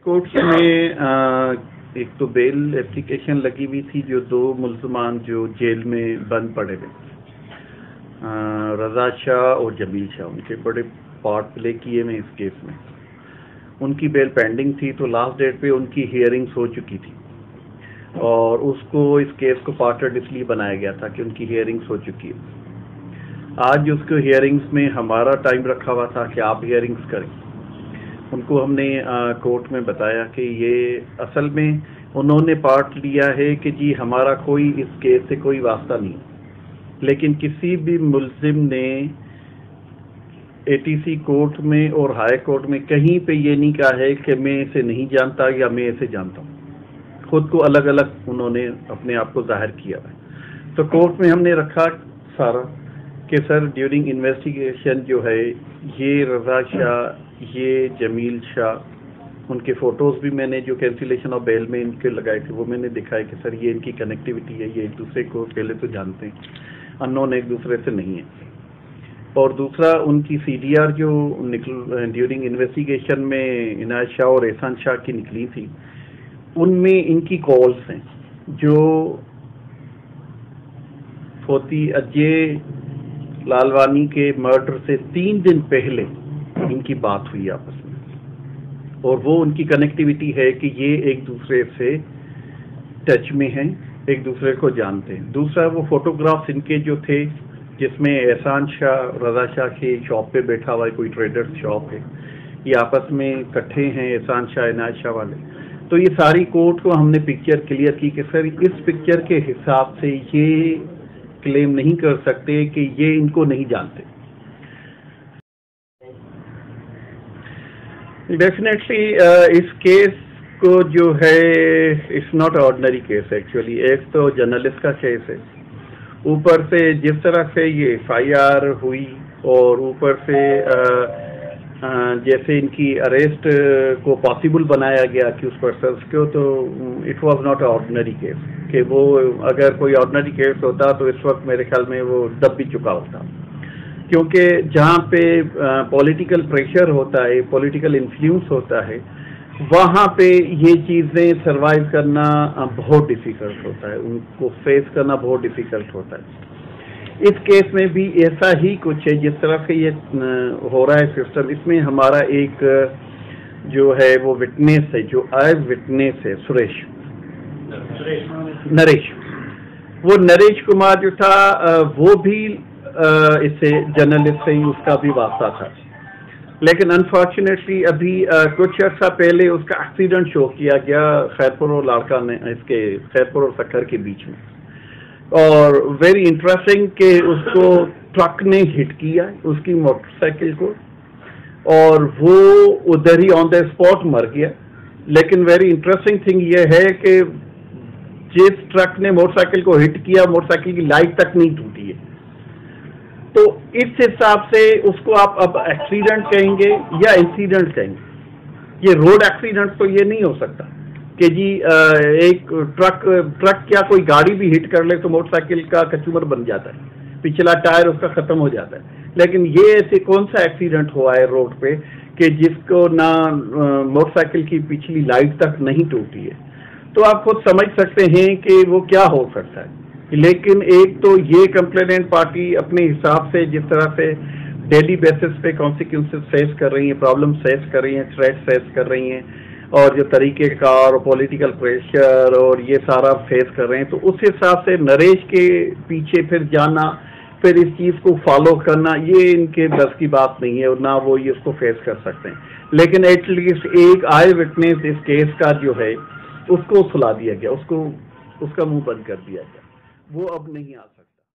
Court में एक तो बेल एप्लीकेशन लगी हुई थी, जो दो मुल्ज़मान जो जेल में बंद पड़े थे, रज़ा शाह और जमील शाह, उनके बड़े पार्ट प्ले किए में इस केस में। उनकी बेल पेंडिंग थी, तो लास्ट डेट पे उनकी हियरिंग्स हो चुकी थी और उसको इस केस को पार्टनर इसलिए बनाया गया था कि उनकी हियरिंग्स हो चुकी है। आज उसको हियरिंग्स में हमारा टाइम रखा हुआ था कि आप हियरिंग्स करें। उनको हमने कोर्ट में बताया कि ये असल में उन्होंने पार्ट लिया है कि जी हमारा कोई इस केस से कोई वास्ता नहीं, लेकिन किसी भी मुल्जिम ने एटीसी कोर्ट में और हाई कोर्ट में कहीं पे ये नहीं कहा है कि मैं इसे नहीं जानता या मैं इसे जानता हूँ। खुद को अलग अलग उन्होंने अपने आप को जाहिर किया है। तो कोर्ट में हमने रखा सारा कि सर ड्यूरिंग इन्वेस्टिगेशन जो है ये रज़ा शाह, ये जमील शाह, उनके फ़ोटोज़ भी मैंने जो कैंसिलेशन ऑफ बेल में इनके लगाए थे वो मैंने दिखाया कि सर ये इनकी कनेक्टिविटी है, ये एक दूसरे को पहले तो जानते हैं, अननोन एक दूसरे से नहीं है। और दूसरा उनकी सीडीआर जो ड्यूरिंग इन्वेस्टिगेशन में इनायत शाह और एहसान शाह की निकली थी, उनमें इनकी कॉल्स हैं जो फोती अजय लालवानी के मर्डर से 3 दिन पहले इनकी बात हुई आपस में, और वो उनकी कनेक्टिविटी है कि ये एक दूसरे से टच में हैं, एक दूसरे को जानते हैं। दूसरा वो फोटोग्राफ्स इनके जो थे जिसमें एहसान शाह रज़ा शाह की शॉप पे बैठा हुआ है, कोई ट्रेडर्स शॉप है, ये आपस में इकट्ठे हैं एहसान शाह इनायत शाह वाले। तो ये सारी कोर्ट को हमने पिक्चर क्लियर की कि सर इस पिक्चर के हिसाब से ये क्लेम नहीं कर सकते कि ये इनको नहीं जानते। डेफिनेटली इस केस को जो है it's not ordinary case actually. एक तो जर्नलिस्ट का केस है, ऊपर से जिस तरह से ये FIR हुई और ऊपर से जैसे इनकी अरेस्ट को पॉसिबल बनाया गया कि उस पर्सन को, तो it was not ordinary case. कि वो अगर कोई ऑर्डिनरी केस होता तो इस वक्त मेरे ख्याल में वो दब भी चुका होता, क्योंकि जहाँ पे पॉलिटिकल प्रेशर होता है, पॉलिटिकल इन्फ्लुएंस होता है, वहाँ पे ये चीज़ें सरवाइव करना बहुत डिफ़िकल्ट होता है, उनको फेस करना बहुत डिफ़िकल्ट होता है। इस केस में भी ऐसा ही कुछ है, जिस तरह से ये हो रहा है सिस्टम। इसमें हमारा एक जो है वो विटनेस है, जो आई विटनेस है, नरेश, वो नरेश कुमार जो था वो भी इससे जर्नलिस्ट से ही उसका भी वास्ता था, लेकिन अनफॉर्चुनेटली अभी कुछ अर्सा पहले उसका एक्सीडेंट शो किया गया खैरपुर और लाड़का ने, इसके खैरपुर और सक्खर के बीच में। और वेरी इंटरेस्टिंग कि उसको ट्रक ने हिट किया उसकी मोटरसाइकिल को, और वो उधर ही ऑन द स्पॉट मर गया। लेकिन वेरी इंटरेस्टिंग थिंग ये है कि जिस ट्रक ने मोटरसाइकिल को हिट किया, मोटरसाइकिल की लाइट तक नहीं टूटी है। तो इस हिसाब से उसको आप अब एक्सीडेंट कहेंगे या इंसिडेंट कहेंगे। ये रोड एक्सीडेंट तो ये नहीं हो सकता कि जी एक ट्रक क्या कोई गाड़ी भी हिट कर ले तो मोटरसाइकिल का कचूमर बन जाता है, पिछला टायर उसका खत्म हो जाता है। लेकिन ये ऐसे कौन सा एक्सीडेंट हुआ है रोड पे कि जिसको ना मोटरसाइकिल की पिछली लाइट तक नहीं टूटी है। तो आप खुद समझ सकते हैं कि वो क्या हो सकता है। लेकिन एक तो ये कंप्लेनेंट पार्टी अपने हिसाब से जिस तरह से डेली बेसिस पे कॉन्सिक्वेंसेस फेस कर रही है, प्रॉब्लम फेस कर रही है, थ्रेट फेस कर रही हैं, और जो तरीक़ेकार और पॉलिटिकल प्रेशर और ये सारा फेस कर रहे हैं, तो उस हिसाब से नरेश के पीछे फिर जाना, फिर इस चीज़ को फॉलो करना, ये इनके बस की बात नहीं है और ना वो ये उसको फेस कर सकते हैं। लेकिन एटलीस्ट एक आई विटनेस इस केस का जो है उसको सुला दिया गया, उसका मुंह बंद कर दिया गया, वो अब नहीं आ